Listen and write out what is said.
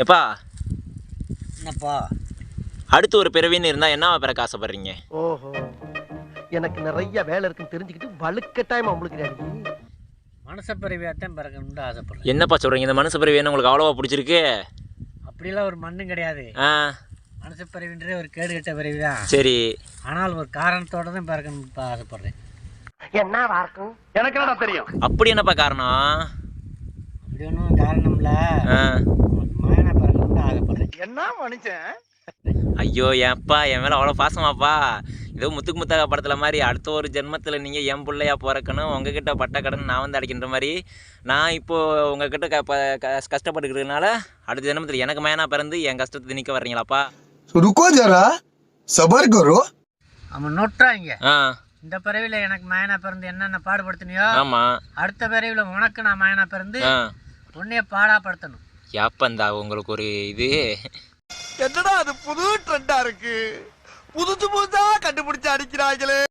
எப்பா என்னப்பா அடுத்து ஒரு பிறவின்னு இருந்தா என்னவா பிறக்க ஆசைப்படுறீங்க? ஓஹோ, எனக்கு நிறைய வேலை இருக்குன்னு தெரிஞ்சுக்கிட்டு வலுக்கட்டாயமா உங்களுக்கு மனச பிறவியாத்தான் பிறக்கணும்னு ஆசைப்படுறேன். என்னப்பா சொல்றீங்க? இந்த மனுஷ பிறவி என்ன உங்களுக்கு அவ்வளவா பிடிச்சிருக்கு? அப்படிலாம் ஒரு மண்ணும் கிடையாது. மனச பிறவின்றதே ஒரு கேடு கட்ட பிறவி தான். சரி, ஆனால் ஒரு காரணத்தோட தான் பிறக்கணும்னு ஆசைப்படுறேன். என்னவா இருக்கும் எனக்கு என்னடா தெரியும். அப்படி என்னப்பா காரணம்? அப்படி ஒன்றும் காரணம் இல்லை. மகனா பிறக்கணும்னு ஆசைப்படுறேன். என்ன மனுஷன்? ஐயோ ஏன்ப்பா என் மேலே அவ்வளோ பாசமாப்பா? ஏதோ முத்துக்கு முத்தாக படத்தில் மாதிரி அடுத்த ஒரு ஜென்மத்தில் நீங்கள் என் பிள்ளையா பிறக்கணும், உங்ககிட்ட பட்ட கடன் நான் வந்து அடைக்கின்ற மாதிரி நான் இப்போது உங்ககிட்ட கஷ்டப்பட்டுக்கிறதுனால அடுத்த ஜென்மத்தில் எனக்கு மயனாக பிறந்து என் கஷ்டத்தை திணிக்க வர்றீங்களாப்பா? रुको जरा सबर करो. அவன் நோட்டாங்க. இந்த பிறவில எனக்கு மயனா பிறந்து என்னென்ன பாடுபடுத்தினியோ, ஆமாம், அடுத்த பிறவில உனக்கு நான் மயனா பிறந்து உன்னைய பாடாப்படுத்தணும். ஏப்பந்தா உங்களுக்கு ஒரு இது என்னடா அது புது ட்ரெண்டா இருக்கு, புதுசா கண்டுபிடிச்சு அடிக்கிறாங்களே.